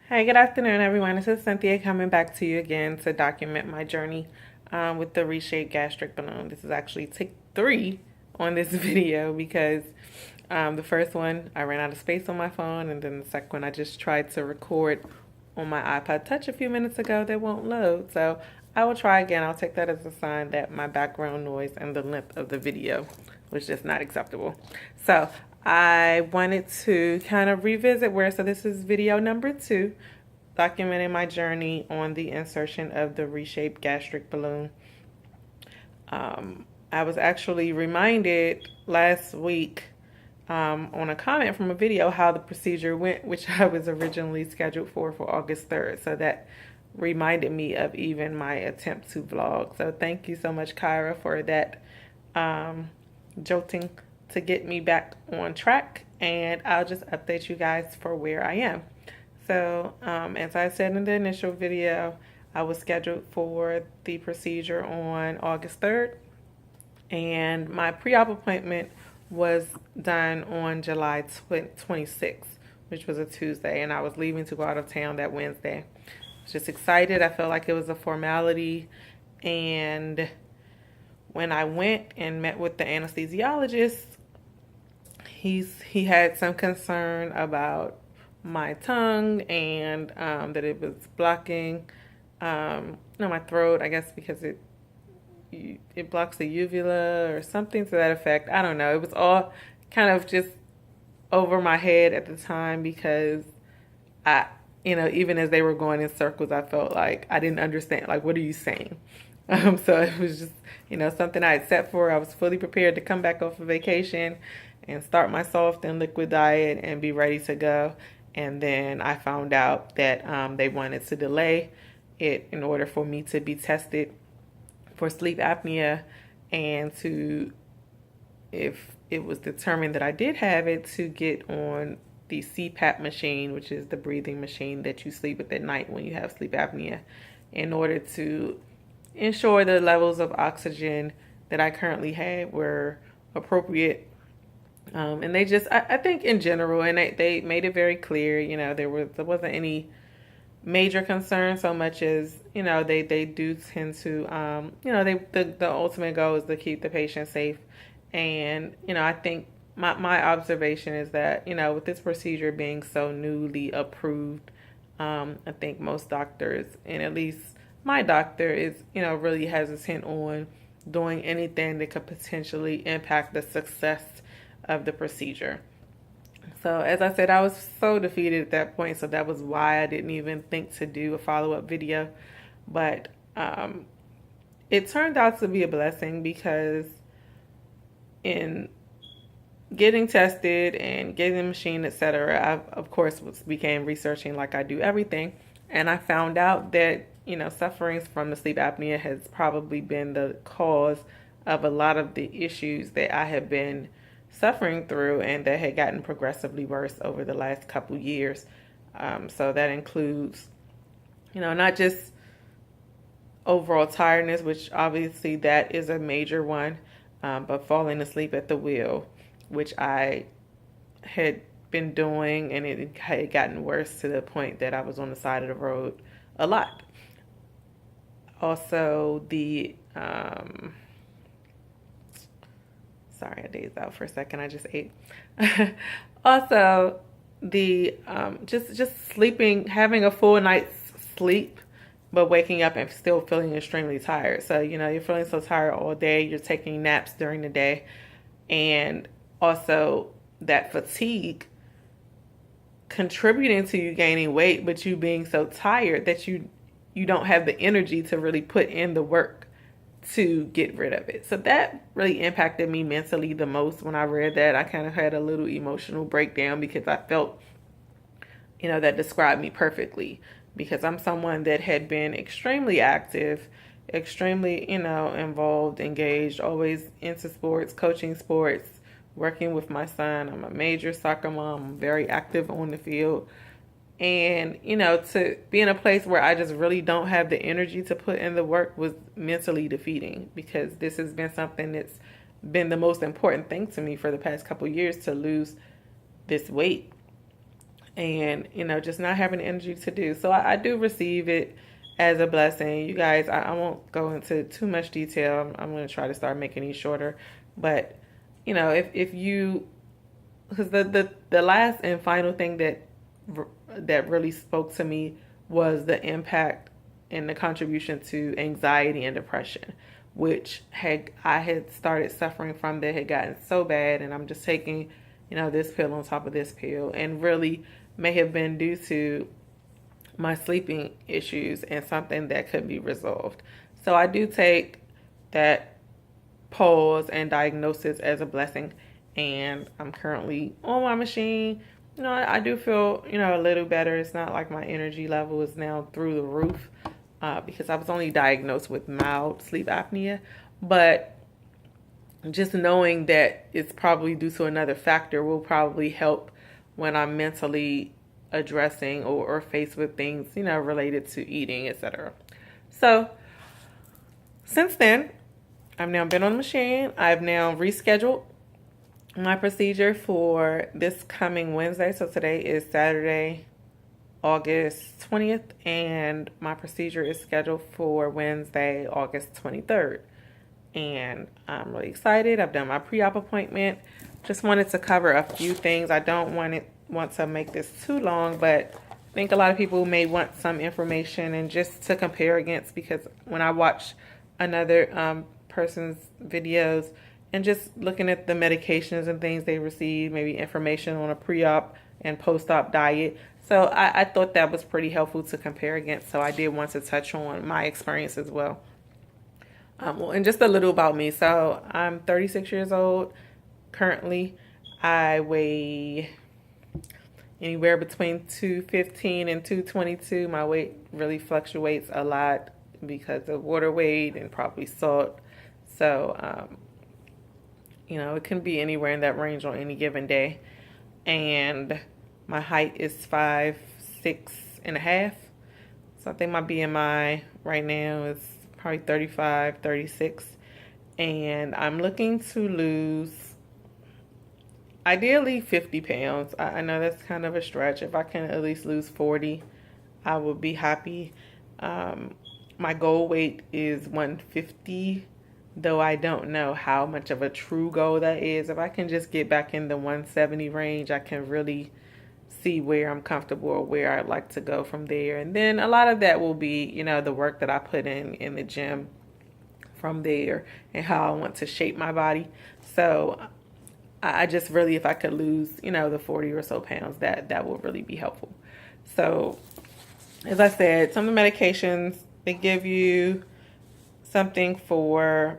Hi, good afternoon, everyone. This is Cynthia coming back to you again to document my journey with the Reshape Gastric Balloon. This is actually take 3 on this video because the first one I ran out of space on my phone, and then the second one I just tried to record on my iPod Touch a few minutes ago that won't load. So I will try again. I'll take that as a sign that my background noise and the length of the video was just not acceptable. So I wanted to kind of revisit so this is video number 2, documenting my journey on the insertion of the Reshape Gastric Balloon. I was actually reminded last week on a comment from a video how the procedure went, which I was originally scheduled for August 3rd. So that reminded me of even my attempt to vlog. So thank you so much, Kyra, for that jolting to get me back on track. And I'll just update you guys for where I am. So as I said in the initial video, I was scheduled for the procedure on August 3rd. And my pre-op appointment was done on July 26th, which was a Tuesday, and I was leaving to go out of town that Wednesday. I was just excited. I felt like it was a formality, and when I went and met with the anesthesiologist, he had some concern about my tongue and that it was blocking my throat, I guess because it blocks the uvula or something to that effect. I don't know. It was all kind of just over my head at the time because even as they were going in circles, I felt like I didn't understand. Like, what are you saying? So it was just, something I had set for. I was fully prepared to come back off of vacation and start my soft and liquid diet and be ready to go. And then I found out that they wanted to delay it in order for me to be tested for sleep apnea, and if it was determined that I did have it, to get on the CPAP machine, which is the breathing machine that you sleep with at night when you have sleep apnea, in order to ensure the levels of oxygen that I currently had were appropriate. And they just, I think in general, and they made it very clear, there wasn't any major concern so much as, they do tend to, the ultimate goal is to keep the patient safe. And, I think my observation is that, with this procedure being so newly approved, I think most doctors, and at least my doctor is, really hesitant on doing anything that could potentially impact the success of the procedure. So as I said, I was so defeated at that point, so that was why I didn't even think to do a follow-up video. But it turned out to be a blessing because in getting tested and getting the machine, etc., I, of course, became researching like I do everything. And I found out that, sufferings from the sleep apnea has probably been the cause of a lot of the issues that I have been suffering through and that had gotten progressively worse over the last couple years. So that includes, not just overall tiredness, which obviously that is a major one, but falling asleep at the wheel, which I had been doing, and it had gotten worse to the point that I was on the side of the road a lot. Also, sorry, I dazed out for a second. I just ate. Also, the just sleeping, having a full night's sleep, but waking up and still feeling extremely tired. So, you're feeling so tired all day. You're taking naps during the day. And also that fatigue contributing to you gaining weight, but you being so tired that you don't have the energy to really put in the work to get rid of it. So that really impacted me mentally the most. When I read that, I kind of had a little emotional breakdown because I felt, that described me perfectly, because I'm someone that had been extremely active, extremely, involved, engaged, always into sports, coaching sports, working with my son. I'm a major soccer mom. I'm very active on the field. And, to be in a place where I just really don't have the energy to put in the work was mentally defeating, because this has been something that's been the most important thing to me for the past couple years, to lose this weight. and, you know, just not having the energy to do. So I do receive it as a blessing. You guys, I won't go into too much detail. I'm going to try to start making these shorter. But, you know, if you, because the last and final thing that really spoke to me was the impact and the contribution to anxiety and depression, which I had started suffering from, that had gotten so bad, and I'm just taking, you know, this pill on top of this pill, and really may have been due to my sleeping issues and something that could be resolved. So I do take that pause and diagnosis as a blessing, and I'm currently on my machine. You know, I do feel, you know, a little better. It's not like my energy level is now through the roof, because I was only diagnosed with mild sleep apnea, but just knowing that it's probably due to another factor will probably help when I'm mentally addressing or faced with things, you know, related to eating, etc. So since then, I've now been on the machine. I've now rescheduled my procedure for this coming Wednesday. So today is Saturday, August 20th, and my procedure is scheduled for Wednesday, August 23rd. And I'm really excited. I've done my pre-op appointment. Just wanted to cover a few things. I don't want to make this too long, but I think a lot of people may want some information and just to compare against, because when I watch another person's videos and just looking at the medications and things they receive, maybe information on a pre-op and post-op diet. So I thought that was pretty helpful to compare against. So I did want to touch on my experience as well. And just a little about me. So I'm 36 years old currently. I weigh anywhere between 215 and 222. My weight really fluctuates a lot because of water weight and probably salt. So, you know, it can be anywhere in that range on any given day. And my height is 5'6.5". So I think my BMI right now is probably 35, 36. And I'm looking to lose ideally 50 pounds. I know that's kind of a stretch. If I can at least lose 40, I would be happy. My goal weight is 150, though I don't know how much of a true goal that is. If I can just get back in the 170 range, I can really see where I'm comfortable or where I'd like to go from there. And then a lot of that will be, you know, the work that I put in the gym from there and how I want to shape my body. So I just really, if I could lose, you know, the 40 or so pounds, that will really be helpful. So as I said, some of the medications, they give you something for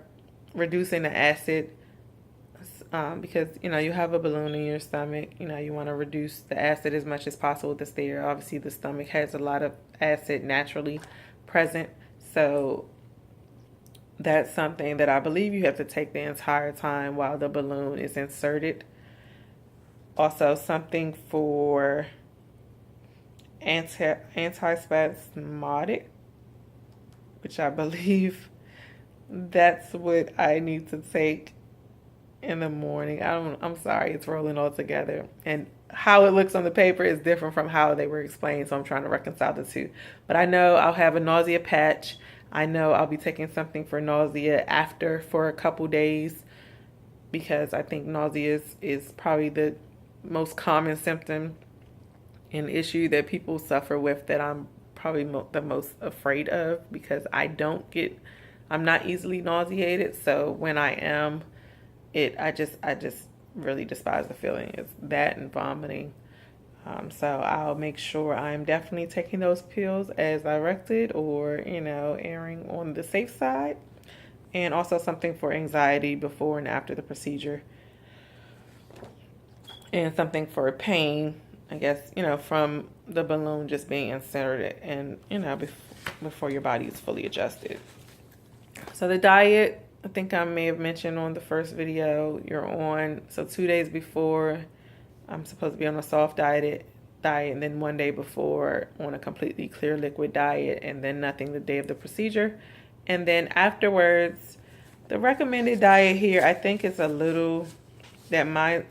reducing the acid, because, you know, you have a balloon in your stomach. You know, you want to reduce the acid as much as possible that's there. Obviously, the stomach has a lot of acid naturally present. So that's something that I believe you have to take the entire time while the balloon is inserted. Also, something for antispasmodic, which I believe that's what I need to take in the morning. I'm sorry, it's rolling all together. And how it looks on the paper is different from how they were explained, so I'm trying to reconcile the two. But I know I'll have a nausea patch. I know I'll be taking something for nausea after for a couple days, because I think nausea is probably the most common symptom and issue that people suffer with, that I'm probably the most afraid of, because I'm not easily nauseated. So when I am, I just really despise the feeling. It's that and vomiting. So I'll make sure I'm definitely taking those pills as directed, or, you know, erring on the safe side. And also something for anxiety before and after the procedure. And something for pain, I guess, you know, from the balloon just being inserted, and, you know, before your body is fully adjusted. So the diet, I think I may have mentioned on the first video, you're on, so 2 days before, I'm supposed to be on a soft diet, and then 1 day before on a completely clear liquid diet, and then nothing the day of the procedure. And then afterwards, the recommended diet here, I think is a little, that my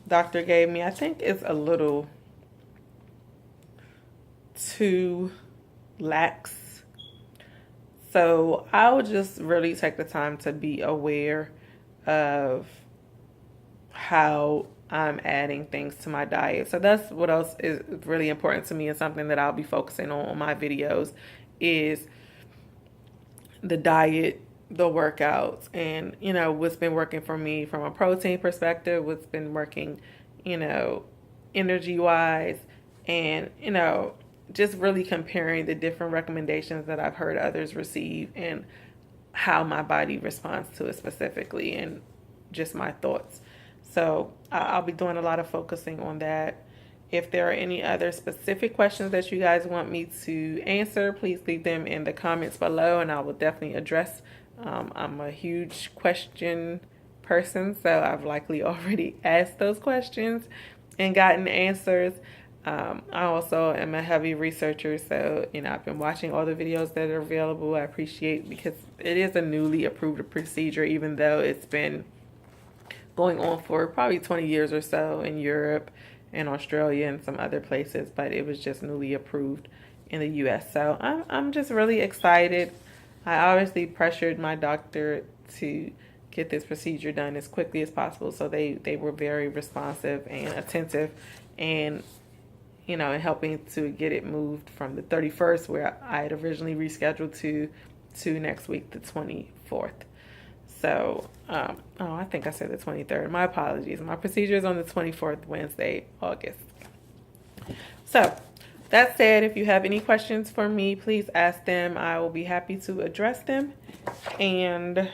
doctor gave me, I think is a little too lax. So I'll just really take the time to be aware of how I'm adding things to my diet. So that's what else is really important to me, and something that I'll be focusing on my videos is the diet, the workouts, and what's been working for me from a protein perspective, what's been working, energy wise, and just really comparing the different recommendations that I've heard others receive and how my body responds to it specifically, and just my thoughts. So I'll be doing a lot of focusing on that. If there are any other specific questions that you guys want me to answer, please leave them in the comments below, and I will definitely address. I'm a huge question person, so I've likely already asked those questions and gotten answers. I also am a heavy researcher, so I've been watching all the videos that are available. I appreciate, because it is a newly approved procedure, even though it's been going on for probably 20 years or so in Europe and Australia and some other places, but it was just newly approved in the US. So I'm just really excited. I obviously pressured my doctor to get this procedure done as quickly as possible, so they were very responsive and attentive, and in helping to get it moved from the 31st, where I had originally rescheduled, to next week, the 24th. So, I think I said the 23rd. My apologies. My procedure is on the 24th, Wednesday, August. So, that said, if you have any questions for me, please ask them. I will be happy to address them. And,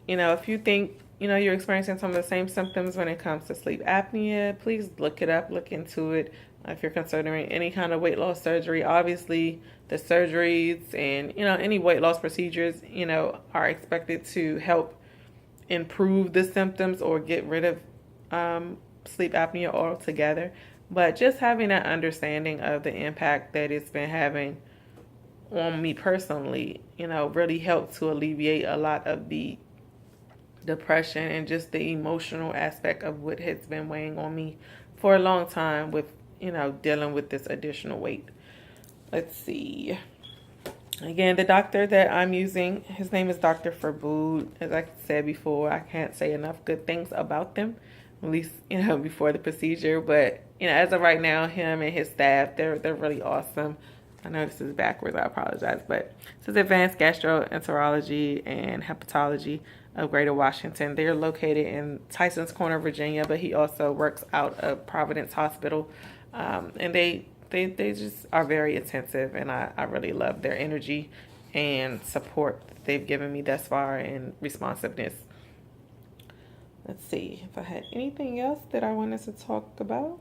if you think, you're experiencing some of the same symptoms when it comes to sleep apnea, please look it up, look into it. If you're considering any kind of weight loss surgery, obviously the surgeries and, any weight loss procedures, are expected to help improve the symptoms or get rid of sleep apnea altogether. But just having an understanding of the impact that it's been having on me personally, really helped to alleviate a lot of the depression and just the emotional aspect of what has been weighing on me for a long time with, dealing with this additional weight. Let's see. Again, the doctor that I'm using, his name is Dr. Farbood. As I said before, I can't say enough good things about them, at least, before the procedure. But, as of right now, him and his staff, they're really awesome. I know this is backwards, I apologize, but this is Advanced Gastroenterology and Hepatology of Greater Washington. They're located in Tyson's Corner, Virginia, but he also works out of Providence Hospital. And they just are very attentive, and I really love their energy and support that they've given me thus far, and responsiveness. Let's see if I had anything else that I wanted to talk about.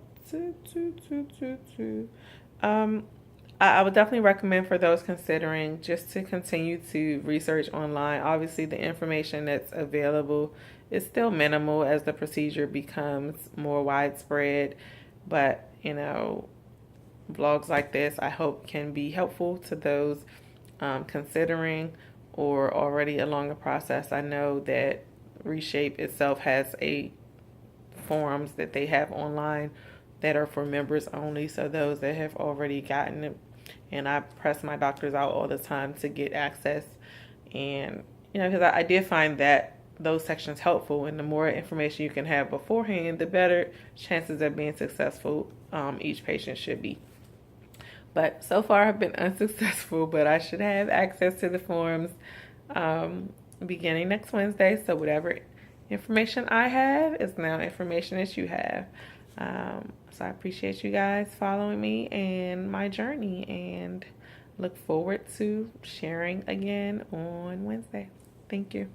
I would definitely recommend for those considering just to continue to research online. Obviously, the information that's available is still minimal as the procedure becomes more widespread. But, vlogs like this, I hope, can be helpful to those considering or already along the process. I know that Reshape itself has forums that they have online that are for members only. So those that have already gotten it, and I press my doctors out all the time to get access. And, because I did find that those sections helpful, and the more information you can have beforehand, the better chances of being successful each patient should be. But so far I've been unsuccessful, but I should have access to the forums beginning next Wednesday. So whatever information I have is now information that you have. So I appreciate you guys following me and my journey, and look forward to sharing again on Wednesday. Thank you.